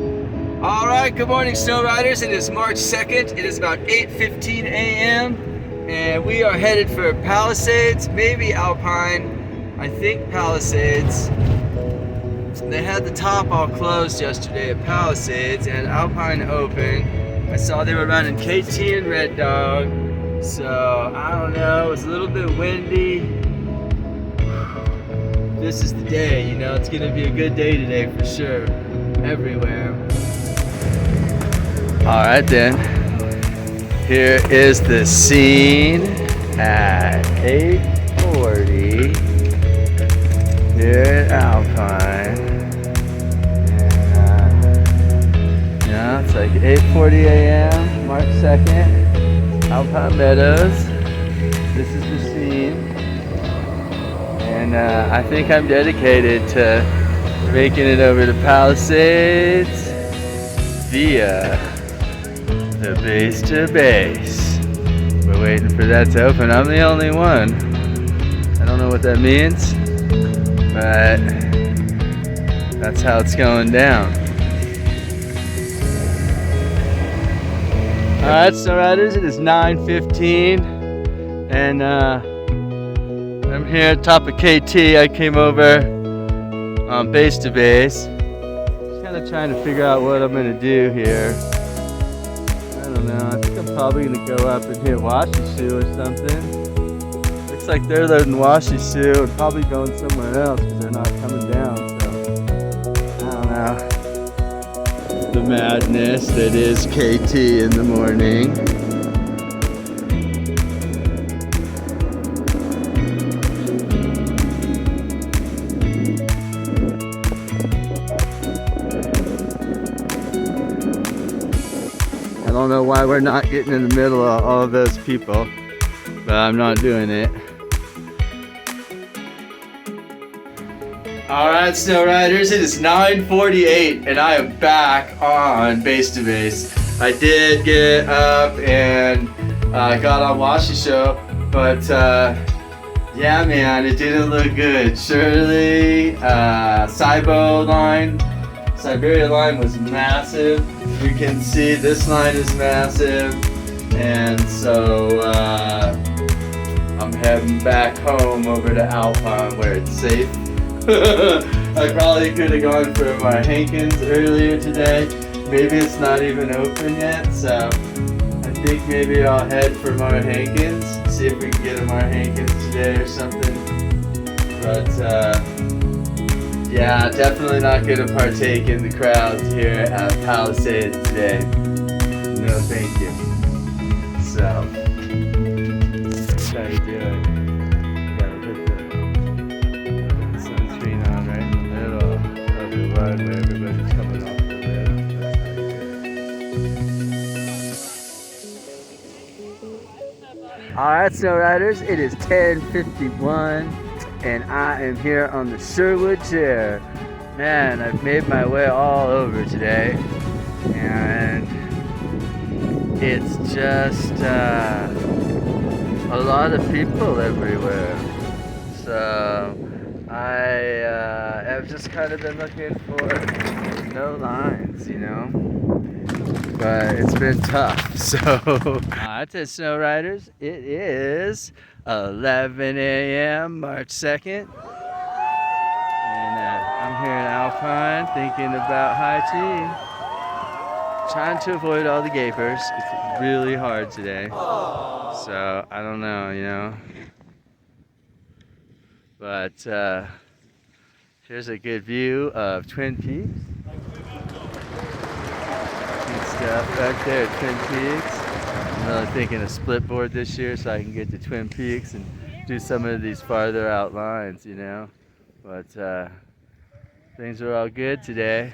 All right, good morning, snow riders. It is March 2nd. It is about 8:15 a.m. and we are headed for Palisades, maybe Alpine. I think Palisades. They had the top all closed yesterday at Palisades and Alpine open. I saw they were running KT and Red Dog, so I don't know. It was a little bit windy. This is the day, you know. It's gonna be a good day today for sure, everywhere. All right then, here is the scene at 8:40 here at Alpine. And yeah, it's like 8:40 a.m. March 2nd, Alpine Meadows. This is the scene, and I think I'm dedicated to making it over to Palisades via the base to base. We're waiting for that to open. I'm the only one. I don't know what that means, but that's how it's going down. Alright, snow riders, it is 9:15 and I'm here at top of KT. I came over on base to base. Just kind of trying to figure out what I'm going to do here. I don't know. I think I'm probably gonna go up and hit Washishu or something. Looks like they're loading Washishu and probably going somewhere else because they're not coming down. So I don't know. The madness that is KT in the morning. I don't know why we're not getting in the middle of all of those people, but I'm not doing it. Alright, snow riders, it is 9:48 and I am back on base to base. I did get up and got on Washishu, but yeah man, it didn't look good. Surely, Siberia line was massive. You can see this line is massive, and so I'm heading back home over to Alpine where it's safe. I probably could have gone for my Hankins earlier today. Maybe it's not even open yet, so I think maybe I'll head for Mar Hankins, see if we can get a Mar Hankins today or something. But yeah, definitely not going to partake in the crowds here at Palisades today. No, thank you. So, that's how you do it. You gotta put the sunscreen on right in the middle of the run where everybody's coming off the lift. That's how you do it. Alright, snow riders, it is 10:51. And I am here on the Sherwood chair. Man, I've made my way all over today, and it's just a lot of people everywhere. So I have just kind of been looking for no lines, you know. But it's been tough. So that's it, snow riders. It is 11 a.m. March 2nd, and I'm here in Alpine thinking about high tea, trying to avoid all the gapers. It's really hard today, so I don't know, you know, but here's a good view of Twin Peaks. Good stuff back there at Twin Peaks. I'm really thinking of split board this year so I can get to Twin Peaks and do some of these farther out lines, you know. But things are all good today.